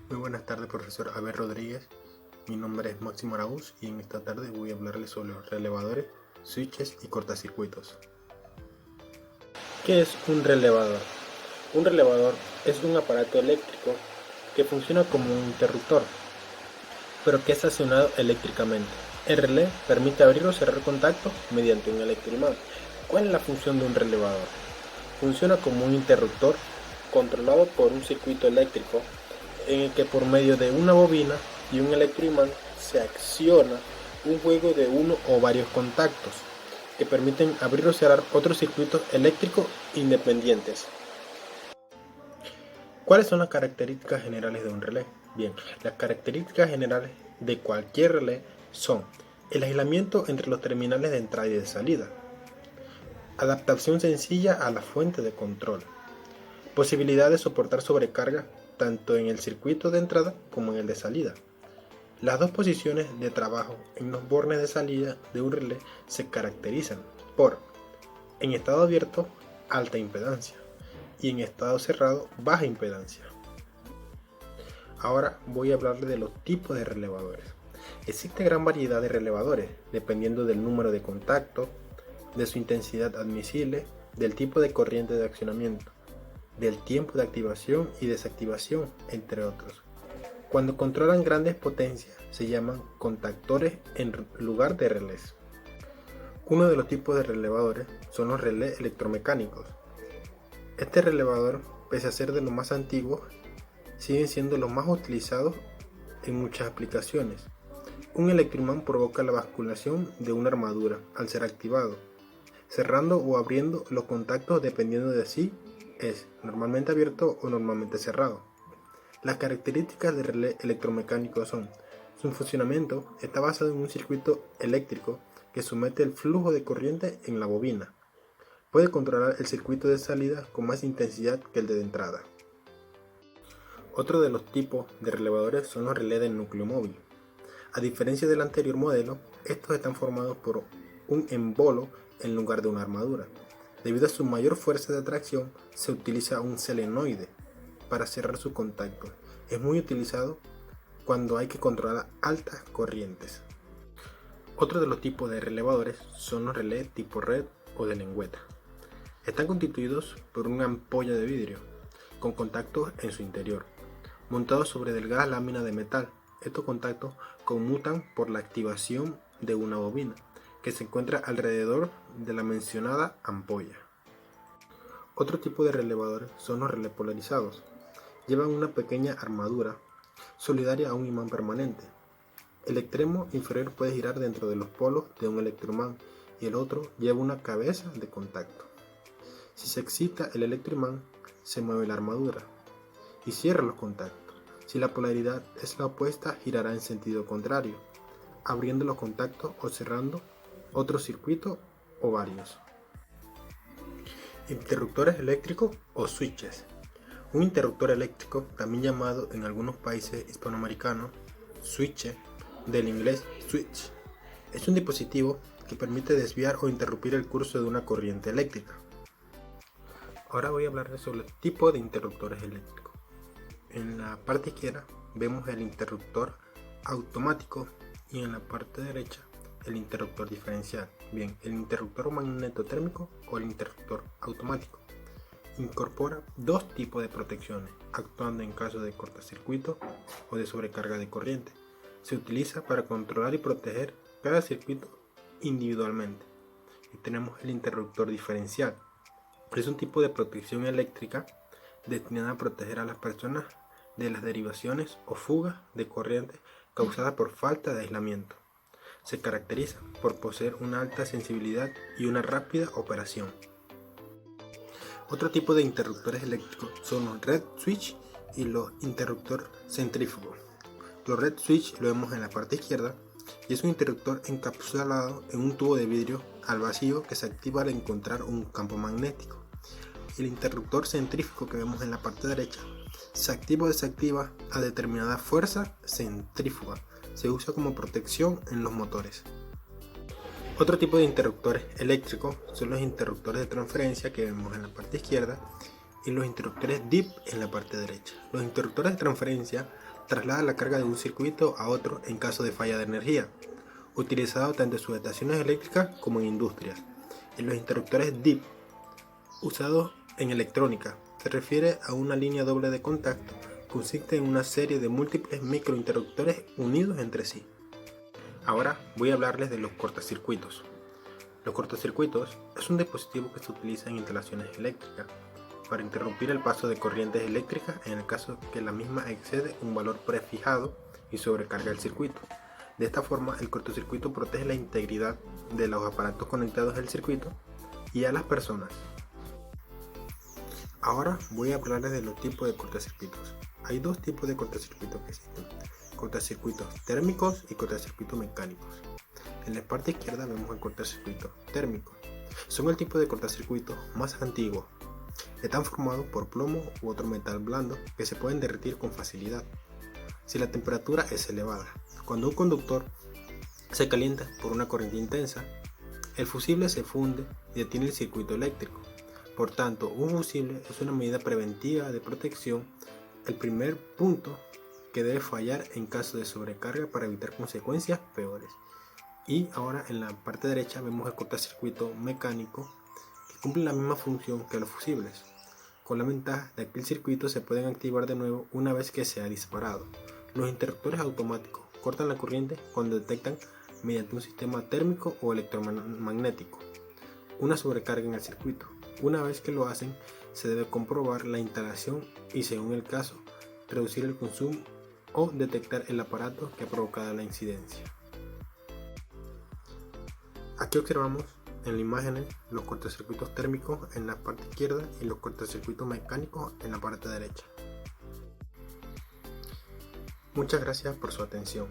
Muy buenas tardes, profesor Abel Rodríguez. Mi nombre es Máximo Araúz y en esta tarde voy a hablarles sobre los relevadores, switches y cortacircuitos. ¿Qué es un relevador? Un relevador es un aparato eléctrico que funciona como un interruptor, pero que es accionado eléctricamente. El relé permite abrir o cerrar contactos mediante un electroimán. ¿Cuál es la función de un relevador? Funciona como un interruptor controlado por un circuito eléctrico en el que por medio de una bobina y un electroimán se acciona un juego de uno o varios contactos que permiten abrir o cerrar otros circuitos eléctricos independientes. ¿Cuáles son las características generales de un relé? Bien, las características generales de cualquier relé son el aislamiento entre los terminales de entrada y de salida, adaptación sencilla a la fuente de control, posibilidad de soportar sobrecarga tanto en el circuito de entrada como en el de salida. Las dos posiciones de trabajo en los bornes de salida de un relé se caracterizan por, en estado abierto, alta impedancia y en estado cerrado, baja impedancia. Ahora voy a hablarles de los tipos de relevadores. Existe gran variedad de relevadores, dependiendo del número de contactos, de su intensidad admisible, del tipo de corriente de accionamiento, del tiempo de activación y desactivación, entre otros. Cuando controlan grandes potencias, se llaman contactores en lugar de relés. Uno de los tipos de relevadores son los relés electromecánicos. Este relevador, pese a ser de los más antiguos, siguen siendo los más utilizados en muchas aplicaciones. Un electroimán provoca la basculación de una armadura al ser activado, cerrando o abriendo los contactos dependiendo de si es normalmente abierto o normalmente cerrado. Las características del relé electromecánico son: su funcionamiento está basado en un circuito eléctrico que somete el flujo de corriente en la bobina. Puede controlar el circuito de salida con más intensidad que el de entrada. Otro de los tipos de relevadores son los relés de núcleo móvil. A diferencia del anterior modelo, estos están formados por un embolo en lugar de una armadura. Debido a su mayor fuerza de atracción, se utiliza un solenoide para cerrar su contacto. Es muy utilizado cuando hay que controlar altas corrientes. Otro de los tipos de relevadores son los relés tipo red o de lengüeta. Están constituidos por una ampolla de vidrio con contactos en su interior, montados sobre delgadas láminas de metal. Estos contactos conmutan por la activación de una bobina que se encuentra alrededor de la mencionada ampolla. Otro tipo de relevadores son los relés polarizados. Llevan una pequeña armadura solidaria a un imán permanente. El extremo inferior puede girar dentro de los polos de un electroimán y el otro lleva una cabeza de contacto. Si se excita el electroimán, se mueve la armadura y cierra los contactos. Si la polaridad es la opuesta, girará en sentido contrario, abriendo los contactos o cerrando otro circuito o varios. Interruptores eléctricos o switches. Un interruptor eléctrico, también llamado en algunos países hispanoamericanos switch, del inglés switch, es un dispositivo que permite desviar o interrumpir el curso de una corriente eléctrica. Ahora voy a hablarles sobre el tipo de interruptores eléctricos. En la parte izquierda vemos el interruptor automático y en la parte derecha el interruptor diferencial. Bien, el interruptor magnetotérmico o el interruptor automático incorpora dos tipos de protecciones, actuando en caso de cortocircuito o de sobrecarga de corriente. Se utiliza para controlar y proteger cada circuito individualmente. Y tenemos el interruptor diferencial. Es un tipo de protección eléctrica destinada a proteger a las personas de las derivaciones o fugas de corriente causadas por falta de aislamiento. Se caracteriza por poseer una alta sensibilidad y una rápida operación. Otro tipo de interruptores eléctricos son los red switch y los interruptores centrífugos. Los red switch lo vemos en la parte izquierda y es un interruptor encapsulado en un tubo de vidrio al vacío que se activa al encontrar un campo magnético. El interruptor centrífugo que vemos en la parte derecha se activa o desactiva a determinada fuerza centrífuga. Se usa como protección en los motores. Otro tipo de interruptores eléctricos son los interruptores de transferencia que vemos en la parte izquierda y los interruptores DIP en la parte derecha. Los interruptores de transferencia trasladan la carga de un circuito a otro en caso de falla de energía, utilizado tanto en subestaciones eléctricas como en industrias. Y los interruptores DIP, usados en electrónica, se refiere a una línea doble de contacto. Consiste en una serie de múltiples microinterruptores unidos entre sí. Ahora voy a hablarles de los cortocircuitos. Los cortocircuitos es un dispositivo que se utiliza en instalaciones eléctricas para interrumpir el paso de corrientes eléctricas en el caso que la misma excede un valor prefijado y sobrecarga el circuito. De esta forma, el cortocircuito protege la integridad de los aparatos conectados al circuito y a las personas. Ahora voy a hablarles de los tipos de cortocircuitos. Hay dos tipos de cortocircuitos que existen: cortocircuitos térmicos y cortocircuitos mecánicos. En la parte izquierda vemos el cortocircuito térmico. Son el tipo de cortocircuito más antiguo. Están formados por plomo u otro metal blando que se pueden derretir con facilidad si la temperatura es elevada. Cuando un conductor se calienta por una corriente intensa, el fusible se funde y detiene el circuito eléctrico. Por tanto, un fusible es una medida preventiva de protección, el primer punto que debe fallar en caso de sobrecarga para evitar consecuencias peores. Y ahora en la parte derecha vemos el cortocircuito mecánico, que cumple la misma función que los fusibles, con la ventaja de que el circuito se puede activar de nuevo una vez que se ha disparado. Los interruptores automáticos cortan la corriente cuando detectan, mediante un sistema térmico o electromagnético, una sobrecarga en el circuito. Una vez que lo hacen, se debe comprobar la instalación y, según el caso, reducir el consumo o detectar el aparato que ha provocado la incidencia. Aquí observamos en la imagen los cortocircuitos térmicos en la parte izquierda y los cortocircuitos mecánicos en la parte derecha. Muchas gracias por su atención.